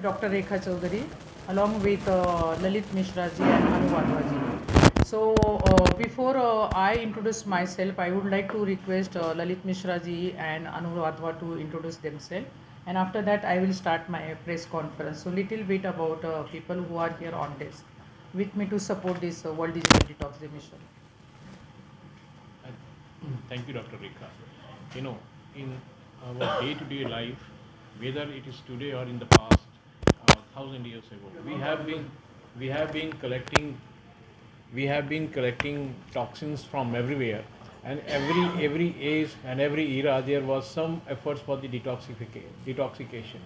Dr. Rekha Chaudhary, along with Lalit Mishra ji and Anu Wadhwa ji. So, before I introduce myself, I would like to request Lalit Mishra ji and Anu Wadhwa to introduce themselves. And after that, I will start my press conference. So, little bit about people who are here on this with me to support this World Digital Detox mission. Thank you, Dr. Rekha. You know, in our day-to-day life, whether it is today or in the past, 1,000 years ago, we have been collecting toxins from everywhere, and every age and every era there was some efforts for the detoxification.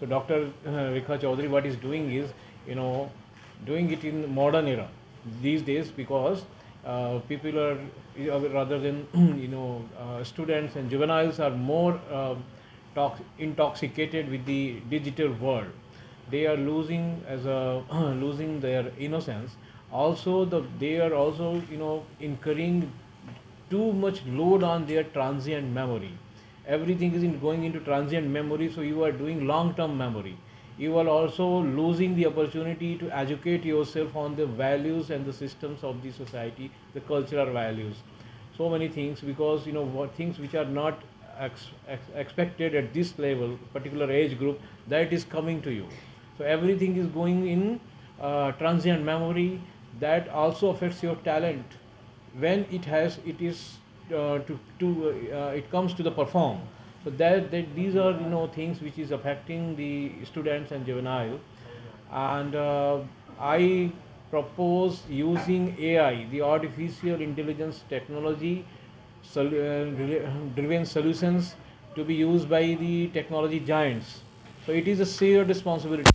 So Dr. Rekha Chaudhary, what is doing is, you know, doing it in modern era these days, because people are, rather than students and juveniles are more intoxicated with the digital world. They are losing as a losing their innocence. Also, they are also, incurring too much load on their transient memory. Everything is going into transient memory, so you are doing long term memory. You are also losing the opportunity to educate yourself on the values and the systems of the society, the cultural values, so many things, because what things which are not expected at this level, particular age group, that is coming to you. So everything is going in transient memory. That also affects your talent when it is it comes to the perform. So that these are, things which is affecting the students and juvenile. And I propose using AI, the artificial intelligence technology, driven solutions, to be used by the technology giants. So it is a shared responsibility,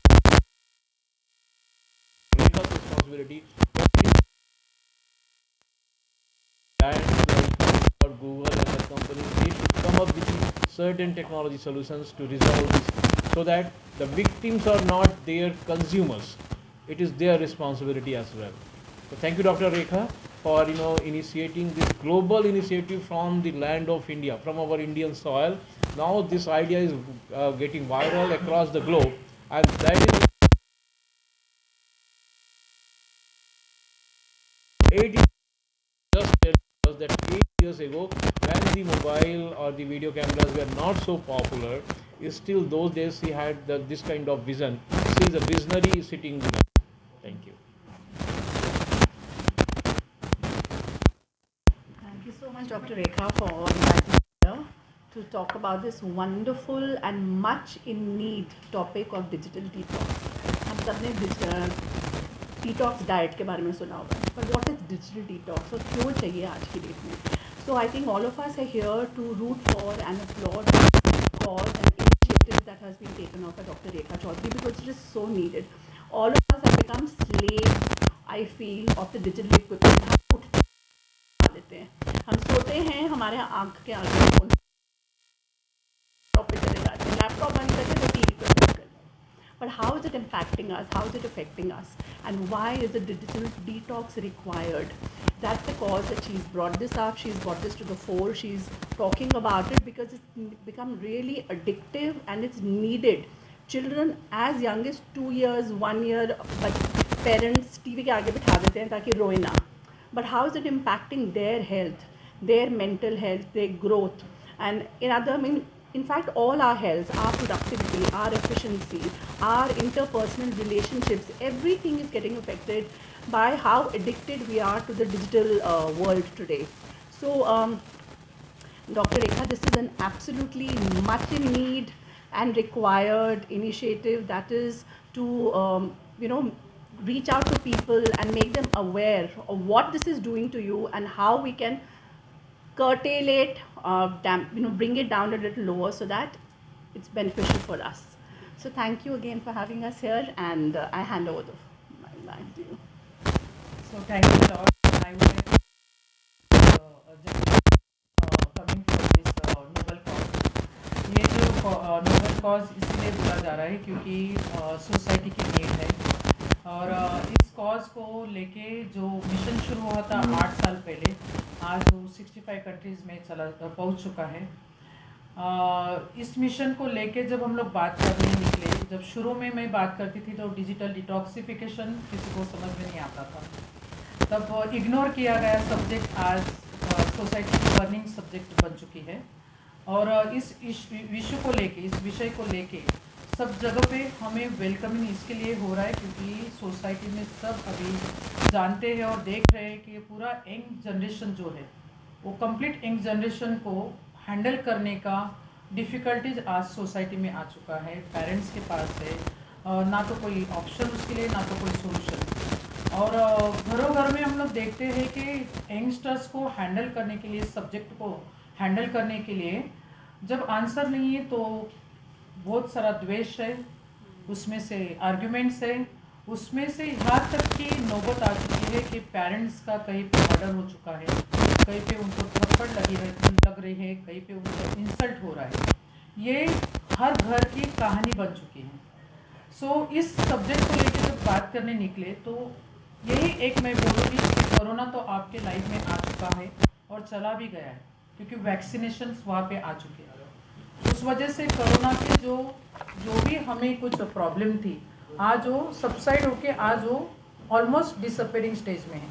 Rekha's responsibility. Giants like or Google and other companies, they should come up with certain technology solutions to resolve this, so that the victims are not their consumers. It is their responsibility as well. So thank you, Dr. Rekha, for initiating this global initiative from the land of India, from our Indian soil. Now this idea is getting viral across the globe, and that is 8 just tell us that 8 years ago, when the mobile or the video cameras were not so popular, is still those days he had this kind of vision. She is a visionary sitting with us. Thank you. Thank you so much, Dr. Rekha, for inviting me here to talk about this wonderful and much in need topic of digital detox. हम सबने detox diet के बारे में सुना होगा, पर what is digital detox और क्यों चाहिए आज की डेट में. So I think all of us are here to root for and applaud cause and initiative that has been taken off by Dr. Rekha Chaudhary, because it is so needed. All of us have become slaves, I feel, of the digital equipment. हम उठते लेते हैं, हम सोते हैं, हमारे आँख के आगे फोन पे चले जाते हैं, लैपटॉप बंद करके तो टीवी पे बंद कर. But how is it impacting us? How is it affecting us? And why is a digital detox required? That's the cause that she's brought this up. She's brought this to the fore. She's talking about it because it's become really addictive and it's needed. Children as young as 2 years, 1 year, but parents TV के आगे बिठा देते हैं ताकि रोए ना. But how is it impacting their health, their mental health, their growth, and in fact, all our health, our productivity, our efficiency, our interpersonal relationships, everything is getting affected by how addicted we are to the digital world today. So, Dr. Rekha, this is an absolutely much in need and required initiative that is to, reach out to people and make them aware of what this is doing to you and how we can curtail it, bring it down a little lower so that it's beneficial for us. So thank you again for having us here, and I hand over my line to you. So thank you a lot. I would like to just coming from this noble cause. ये जो noble cause इसलिए बोला जा रहा है क्योंकि society की need है. और इस कॉज को लेके जो मिशन शुरू हुआ था 8 साल पहले, आज वो 65 कंट्रीज़ में चला पहुंच चुका है. इस मिशन को लेके जब हम लोग बात करने निकले, जब शुरू में मैं बात करती थी तो डिजिटल डिटॉक्सिफिकेशन किसी को समझ में नहीं आता था, तब इग्नोर किया गया सब्जेक्ट आज सोसाइटी की बर्निंग सब्जेक्ट बन चुकी है। और इस विषय को लेके सब जगह पे हमें वेलकमिंग इसके लिए हो रहा है क्योंकि सोसाइटी में सब अभी जानते हैं और देख रहे हैं कि ये पूरा यंग जनरेशन जो है वो कंप्लीट यंग जनरेशन को हैंडल करने का डिफ़िकल्टीज आज सोसाइटी में आ चुका है। पेरेंट्स के पास है ना तो कोई ऑप्शन उसके लिए, ना तो कोई सोल्यूशन। और घरों घर में हम लोग देखते हैं कि यंगस्टर्स को हैंडल करने के लिए, सब्जेक्ट को हैंडल करने के लिए जब आंसर नहीं है तो बहुत सारा द्वेष है, उसमें से आर्ग्यूमेंट्स है, उसमें से यहाँ तक की नौबत आ चुकी है कि पेरेंट्स का कहीं पे मर्डर हो चुका है, कहीं पे उनको थप्पड़ लग रही है, कहीं पे उनको इंसल्ट हो रहा है। ये हर घर की कहानी बन चुकी है। सो इस सब्जेक्ट को लेकर जब बात करने निकले तो यही एक मैं बोलूँगी कि कोरोना तो आपके लाइफ में आ चुका है और चला भी गया है क्योंकि वैक्सीनेशन वहाँ पे आ चुके हैं। उस वजह से कोरोना के जो भी हमें कुछ प्रॉब्लम थी आज वो सबसाइड होके आज वो ऑलमोस्ट डिसअपेयरिंग स्टेज में है।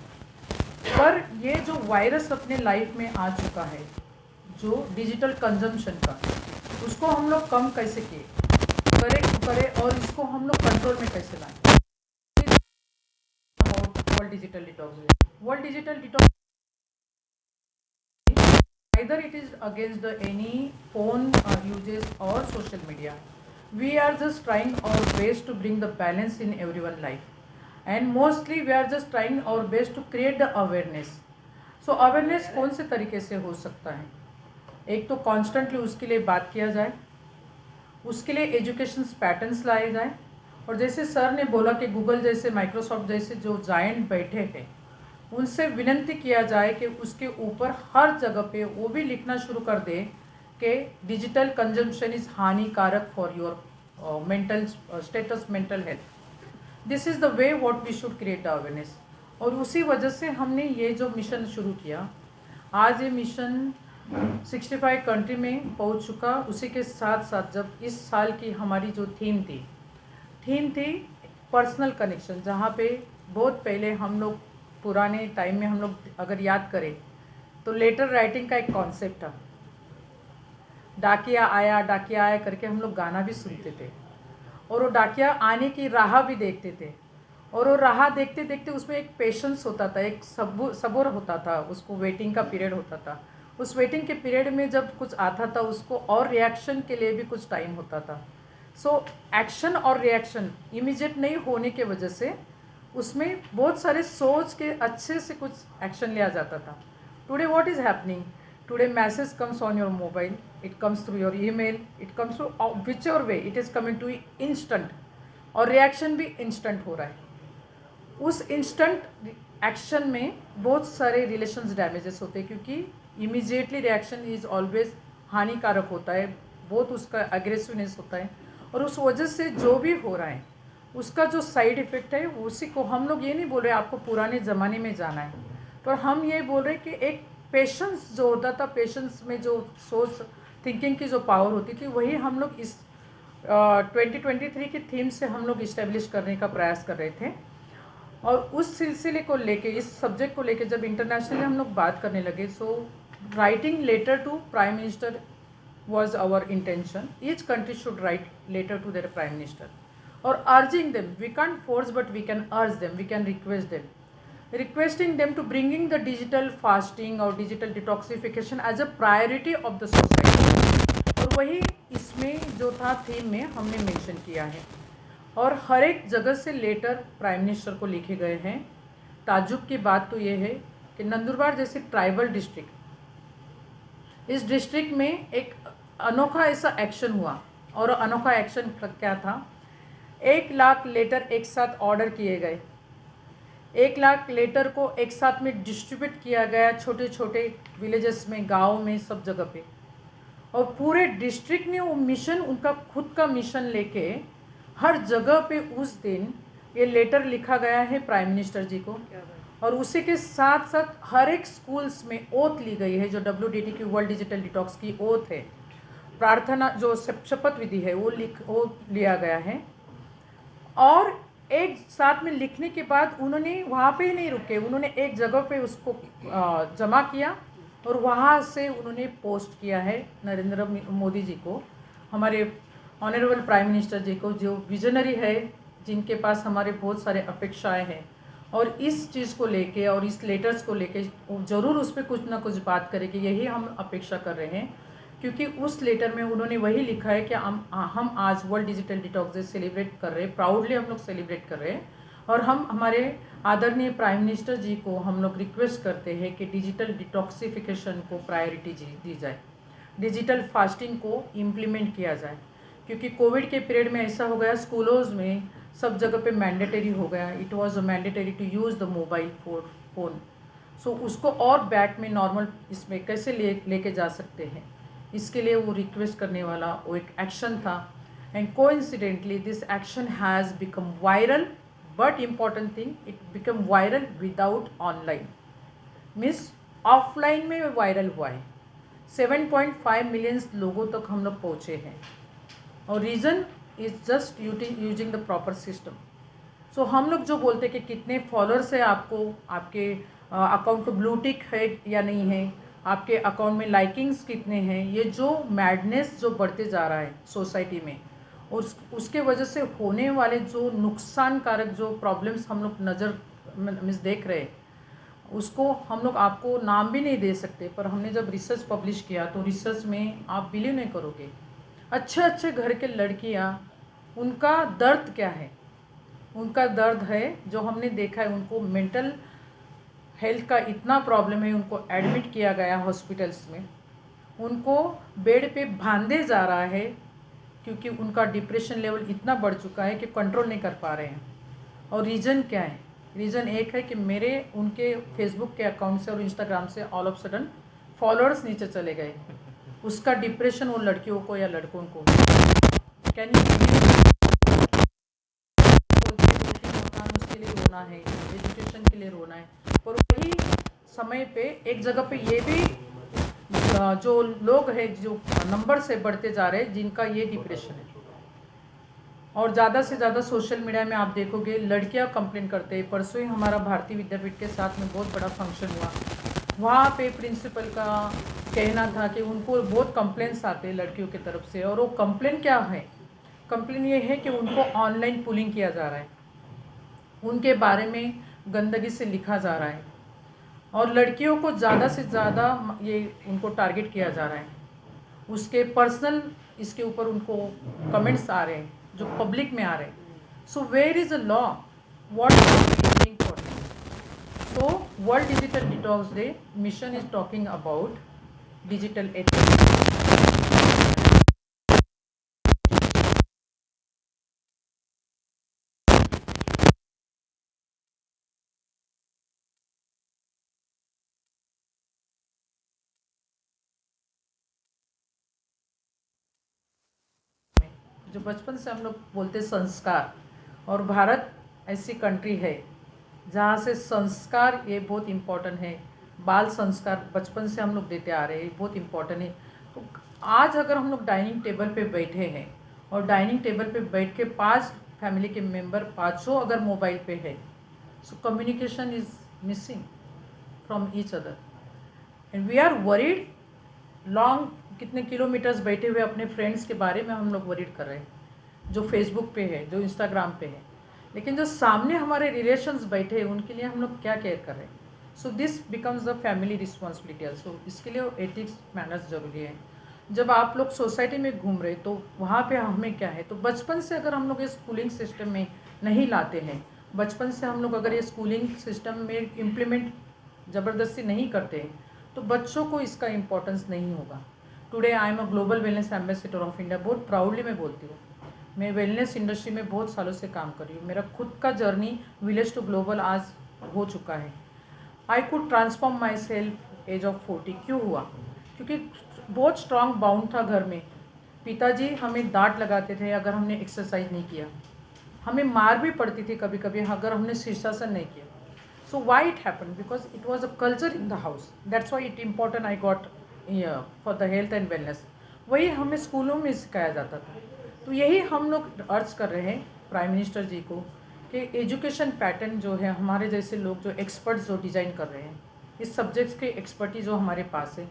पर ये जो वायरस अपने लाइफ में आ चुका है, जो डिजिटल कंजम्पशन का, उसको हम लोग कम कैसे करें और इसको हम लोग कंट्रोल में कैसे लाएं। World digital detox either it is against any phone uses or social media. We are just trying our best to bring the balance in everyone's life, and mostly we are just trying our best to create the awareness. So awareness कौन से तरीके से हो सकता है? एक तो constantly उसके लिए बात किया जाए, उसके लिए एजुकेशन पैटर्न्स लाए जाए, और जैसे सर ने बोला कि गूगल जैसे, माइक्रोसॉफ्ट जैसे जो जायंट बैठे हैं उनसे विनती किया जाए कि उसके ऊपर हर जगह पे वो भी लिखना शुरू कर दे कि डिजिटल कंजम्पशन इज़ हानिकारक for your mental status, mental health. This is the way what we should create awareness. और उसी वजह से हमने ये जो मिशन शुरू किया, आज ये मिशन 65 कंट्री में पहुंच चुका। उसी के साथ साथ जब इस साल की हमारी जो थीम थी पर्सनल कनेक्शन, जहाँ पे बहुत पहले हम लोग पुराने टाइम में हम लोग अगर याद करें तो लेटर राइटिंग का एक कॉन्सेप्ट था। डाकिया आया करके हम लोग गाना भी सुनते थे और वो डाकिया आने की राह भी देखते थे, और वो राह देखते देखते उसमें एक पेशेंस होता था, एक सब्र होता था, उसको वेटिंग का पीरियड होता था। उस वेटिंग के पीरियड में जब कुछ आता था उसको और रिएक्शन के लिए भी कुछ टाइम होता था। सो एक्शन और रिएक्शन इमीडिएट नहीं होने के वजह से उसमें बहुत सारे सोच के अच्छे से कुछ एक्शन लिया जाता था। Today what is happening? Today message comes on your mobile, it comes through your email, it comes through whichever way, it is coming to instant, और रिएक्शन भी इंस्टेंट हो रहा है। उस इंस्टेंट एक्शन में बहुत सारे रिलेशंस डैमेजेस होते हैं क्योंकि इमीडिएटली रिएक्शन इज़ ऑलवेज हानिकारक होता है, बहुत उसका एग्रेसिवनेस होता है, और उस वजह से जो भी हो रहा है उसका जो साइड इफ़ेक्ट है उसी को हम लोग ये नहीं बोल रहे आपको पुराने ज़माने में जाना है, पर हम ये बोल रहे कि एक पेशेंस जो होता था, पेशेंस में जो सोच थिंकिंग की जो पावर होती थी, वही हम लोग इस 2023 की थीम से हम लोग इस्टेब्लिश करने का प्रयास कर रहे थे। और उस सिलसिले को लेके, इस सब्जेक्ट को लेके जब इंटरनेशनली हम लोग बात करने लगे, so writing letter to prime minister was our intention. Each country should write letter to their prime minister or urging them. We can't force, but we can urge them, we can request them, requesting them to bringing the digital fasting or digital detoxification as a priority of the society. और वही इसमें जो था theme में हमने mention किया है, और हर एक जगह से लेटर प्राइम मिनिस्टर को लिखे गए हैं। ताज्जुब की बात तो ये है कि नंदुरबार जैसे ट्राइबल डिस्ट्रिक्ट, इस डिस्ट्रिक्ट में एक अनोखा ऐसा एक्शन हुआ, और अनोखा एक्शन क्या था? 1 लाख लेटर एक साथ ऑर्डर किए गए, 1 लाख लेटर को एक साथ में डिस्ट्रीब्यूट किया गया छोटे छोटे विलेजेस में, गाँव में, सब जगह पे, और पूरे डिस्ट्रिक्ट ने वो मिशन, उनका खुद का मिशन लेके हर जगह पे उस दिन ये लेटर लिखा गया है प्राइम मिनिस्टर जी को। और उसी के साथ साथ हर एक स्कूल्स में ओथ ली गई है, जो WDT की वर्ल्ड डिजिटल डिटॉक्स की ओथ है। प्रार्थना जो शपथ विधि है वो लिया गया है। और एक साथ में लिखने के बाद उन्होंने वहाँ पे ही नहीं रुके, उन्होंने एक जगह पे उसको जमा किया और वहाँ से उन्होंने पोस्ट किया है नरेंद्र मोदी जी को, हमारे ऑनरेबल प्राइम मिनिस्टर जी को, जो विजनरी है, जिनके पास हमारे बहुत सारे अपेक्षाएं हैं। और इस चीज़ को लेके और इस लेटर्स को लेके ज़रूर उस पर कुछ ना कुछ बात करेंगे, यही हम अपेक्षा कर रहे हैं। क्योंकि उस लेटर में उन्होंने वही लिखा है कि हम आज world digital detox day celebrate कर रहे हैं, प्राउडली हम लोग सेलिब्रेट कर रहे हैं। और हम हमारे आदरणीय प्राइम मिनिस्टर जी को हम लोग रिक्वेस्ट करते हैं कि डिजिटल डिटॉक्सिफिकेशन को प्रायोरिटी दी जाए, डिजिटल फास्टिंग को इम्प्लीमेंट किया जाए। क्योंकि कोविड के पीरियड में ऐसा हो गया, स्कूलों में सब जगह पे मैंडेटरी हो गया, it was mandatory to use the mobile phone. So उसको और बैक में नॉर्मल इसमें कैसे लेके जा सकते हैं, इसके लिए वो रिक्वेस्ट करने वाला वो एक एक्शन था। And coincidentally this action has become viral, but important thing, it become viral without online, means offline में वायरल हुआ है। 7.5 मिलियंस लोगों तक हम लोग पहुँचे हैं। और reason is just using the proper system. So हम लोग जो बोलते हैं कि कितने फॉलोअर्स है आपको, आपके अकाउंट को ब्लू टिक है या नहीं है, आपके अकाउंट में लाइकिंग्स कितने हैं, ये जो मैडनेस जो बढ़ते जा रहा है सोसाइटी में, उसके वजह से होने वाले जो नुकसानकारक जो प्रॉब्लम्स हम लोग नज़र मीन्स देख रहे हैं, उसको हम लोग आपको नाम भी नहीं दे सकते। पर हमने जब रिसर्च पब्लिश किया तो रिसर्च में आप बिलीव नहीं करोगे, अच्छे अच्छे घर के लड़कियां, उनका दर्द क्या है, उनका दर्द है जो हमने देखा है, उनको मेंटल हेल्थ का इतना प्रॉब्लम है, उनको एडमिट किया गया हॉस्पिटल्स में, उनको बेड पे बांधे जा रहा है क्योंकि उनका डिप्रेशन लेवल इतना बढ़ चुका है कि कंट्रोल नहीं कर पा रहे हैं। और रीज़न क्या है? रीज़न एक है कि मेरे उनके फेसबुक के अकाउंट से और इंस्टाग्राम से ऑल ऑफ सडन फॉलोअर्स नीचे चले गए। उसका डिप्रेशन वो लड़कियों को या लड़कों को, कैन यू मकान उसके लिए रोना है, एजुकेशन के लिए रोना है। पर वही समय पे एक जगह पे ये भी जो लोग हैं जो नंबर से बढ़ते जा रहे हैं जिनका ये डिप्रेशन है। और ज़्यादा से ज़्यादा सोशल मीडिया में आप देखोगे लड़कियां कंप्लेन करते हैं। परसों ही हमारा भारतीय विद्यापीठ के साथ में बहुत बड़ा फंक्शन हुआ, वहाँ पे प्रिंसिपल का कहना था कि उनको बहुत कंप्लेंट्स आते हैं लड़कियों की तरफ से। और वो कंप्लेन क्या है? कंप्लेन ये है कि उनको ऑनलाइन पुलिंग किया जा रहा है, उनके बारे में गंदगी से लिखा जा रहा है, और लड़कियों को ज़्यादा से ज़्यादा ये उनको टारगेट किया जा रहा है। उसके पर्सनल इसके ऊपर उनको कमेंट्स आ रहे हैं जो पब्लिक में आ रहे हैं। So where is a law, what doing for this? So world digital detox day mission is talking about digital ethics. जो बचपन से हम लोग बोलते संस्कार, और भारत ऐसी कंट्री है जहाँ से संस्कार ये बहुत इम्पोर्टेंट है। बाल संस्कार बचपन से हम लोग देते आ रहे हैं, बहुत इम्पोर्टेंट है। तो आज अगर हम लोग डाइनिंग टेबल पे बैठे हैं और डाइनिंग टेबल पे बैठ के 5 फैमिली के मेंबर 500 अगर मोबाइल पे है, so communication is missing from each other and we are worried. Long कितने किलोमीटर्स बैठे हुए अपने फ्रेंड्स के बारे में हम लोग वरीड कर रहे हैं, जो फेसबुक पे है, जो इंस्टाग्राम पे है। लेकिन जो सामने हमारे रिलेशंस बैठे हैं उनके लिए हम लोग क्या केयर कर रहे हैं? So this becomes the family responsibility also. इसके लिए एथिक्स मैनर्स जरूरी है। जब आप लोग सोसाइटी में घूम रहे तो वहाँ पे हमें क्या है? तो बचपन से अगर हम लोग ये स्कूलिंग सिस्टम में नहीं लाते हैं, बचपन से हम लोग अगर ये स्कूलिंग सिस्टम में इम्प्लीमेंट ज़बरदस्ती नहीं करते हैं, तो बच्चों को इसका इम्पोर्टेंस नहीं होगा। Today I am a global wellness ambassador of India. बहुत प्राउडली मैं बोलती हूँ, मैं वेलनेस इंडस्ट्री में बहुत सालों से काम कर रही हूँ। मेरा खुद का जर्नी विलेज टू ग्लोबल आज हो चुका है। I could transform myself as of 40। क्यों हुआ? क्योंकि बहुत स्ट्रांग बाउंड था घर में। पिताजी हमें डांट लगाते थे अगर हमने एक्सरसाइज नहीं किया, हमें मार भी पड़ती थी कभी कभी अगर हमने शीर्षासन नहीं किया। So why it happened? Because it was a culture in the house. That's why it important I got for the health and wellness. वही हमें स्कूलों में सिखाया जाता था। तो यही हम लोग अर्ज कर रहे हैं प्राइम मिनिस्टर जी को कि एजुकेशन पैटर्न जो है, हमारे जैसे लोग जो एक्सपर्ट्स जो डिज़ाइन कर रहे हैं, इस सब्जेक्ट्स के एक्सपर्टीज जो हमारे पास है,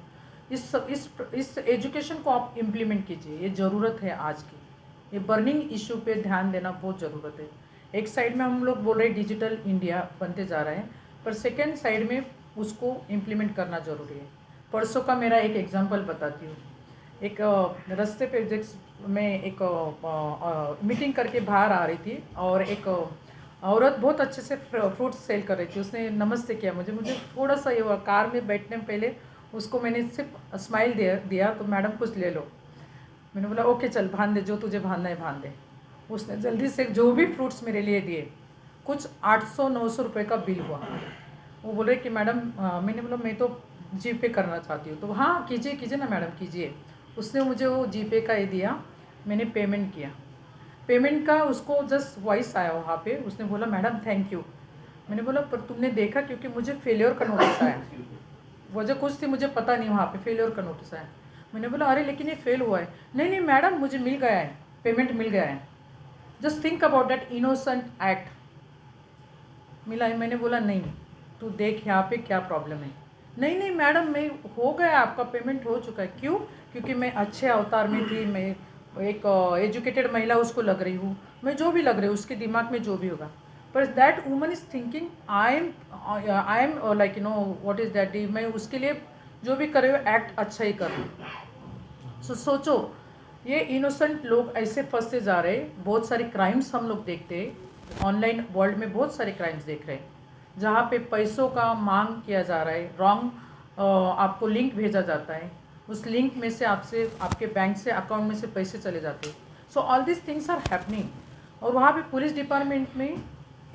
इस एजुकेशन को आप इम्प्लीमेंट कीजिए। ये ज़रूरत है आज की, ये बर्निंग इशू पे ध्यान देना बहुत ज़रूरत है। एक साइड में हम लोग बोल रहे हैं डिजिटल इंडिया बनते जा रहे हैं, पर सेकेंड साइड में उसको इम्प्लीमेंट करना ज़रूरी है। परसों का मेरा एक एग्जांपल बताती हूँ। एक रास्ते पे मैं एक मीटिंग करके बाहर आ रही थी और एक औरत बहुत अच्छे से फ्रूट्स सेल कर रही थी। उसने नमस्ते किया मुझे थोड़ा सा ये हुआ, कार में बैठने पहले उसको मैंने सिर्फ स्माइल दिया तो मैडम कुछ ले लो। मैंने बोला ओके चल बांध दे, जो तुझे बांधना है बांध दे। उसने जल्दी से जो भी फ्रूट्स मेरे लिए दिए, कुछ 800-900 रुपये का बिल हुआ। वो बोल रहे कि मैडम मैंने बोला मैं तो जीपे करना चाहती हूँ। तो हाँ कीजिए ना मैडम कीजिए। उसने मुझे वो जीपे का ये दिया, मैंने पेमेंट किया। पेमेंट का उसको जस्ट वॉइस आया वहाँ पे, उसने बोला मैडम थैंक यू। मैंने बोला पर तुमने देखा, क्योंकि मुझे फेलियर का नोटिस आया, वजह कुछ थी मुझे पता नहीं, वहाँ पे फेलियर का नोटिस आया। मैंने बोला अरे लेकिन ये फेल हुआ है। नहीं मैडम मुझे मिल गया है, पेमेंट मिल गया है। Just think about that innocent act. मिला है। मैंने बोला नहीं तू देख यहाँ पे क्या प्रॉब्लम है। नहीं मैडम मैं हो गया, आपका पेमेंट हो चुका है। क्यों? क्योंकि मैं अच्छे अवतार में थी, मैं एक एजुकेटेड महिला उसको लग रही हूँ, मैं जो भी लग रही हूँ उसके दिमाग में जो भी होगा। पर that woman is thinking I am like you know what is that, मैं उसके लिए जो भी कर रही हूँ एक्ट अच्छा ही कर रही हूँ। सोचो ये इनोसेंट लोग ऐसे फंसते जा रहे हैं। बहुत सारी क्राइम्स हम लोग देखते हैं ऑनलाइन वर्ल्ड में, बहुत सारे क्राइम्स देख रहे हैं जहाँ पे पैसों का मांग किया जा रहा है, रॉन्ग आपको लिंक भेजा जाता है, उस लिंक में से आपके बैंक से अकाउंट में से पैसे चले जाते हैं। So all this things are happening. और वहाँ पे पुलिस डिपार्टमेंट में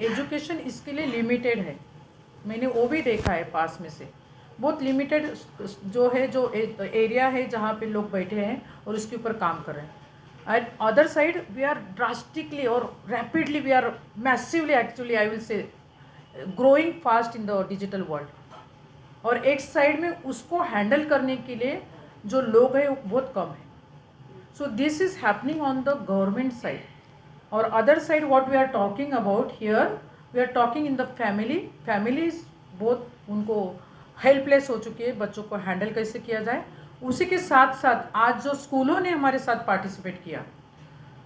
एजुकेशन इसके लिए लिमिटेड है। मैंने वो भी देखा है पास में से, बहुत लिमिटेड जो है, जो एरिया है जहाँ पे लोग बैठे हैं और उसके ऊपर काम कर रहे हैं। At other side we are drastically और rapidly, we are massively actually I will say growing fast in the digital world. और एक साइड में उसको हैंडल करने के लिए जो लोग हैं वो बहुत कम है। So this is happening on the government side. और other side what we are talking about here, we are talking in the families बहुत उनको हेल्पलेस हो चुकी है, बच्चों को हैंडल कैसे किया जाए। उसी के साथ साथ आज जो स्कूलों ने हमारे साथ पार्टिसिपेट किया,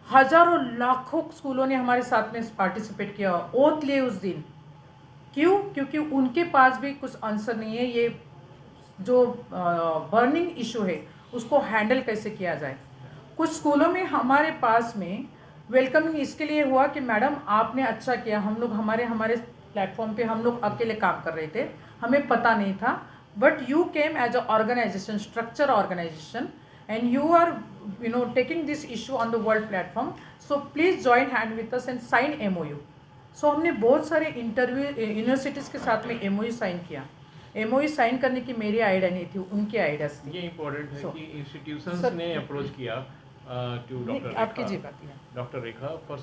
हज़ारों लाखों स्कूलों ने हमारे साथ में पार्टिसिपेट किया, ओथ लिए उस दिन। क्यों? क्योंकि उनके पास भी कुछ आंसर नहीं है, ये जो बर्निंग इशू है उसको हैंडल कैसे किया जाए। कुछ स्कूलों में हमारे पास में वेलकमिंग इसके लिए हुआ कि मैडम आपने अच्छा किया, हम लोग हमारे प्लेटफॉर्म पे हम लोग अकेले काम कर रहे थे, हमें पता नहीं था, but you came as a organisation, structure organisation, and you are taking this issue on the world platform, so please join hand with us and sign MOU। सो हमने बहुत सारे इंटरव्यू यूनिवर्सिटीज़ के साथ में MOU साइन किया। MOU sign करने की मेरी आइडिया नहीं थी, उनकी आइडियाज़ थी। ये इम्पोर्टेंट है कि इंस्टीट्यूशंस सर, ने अप्रोच किया टू आपकी जी बात है। Doctor Rekha for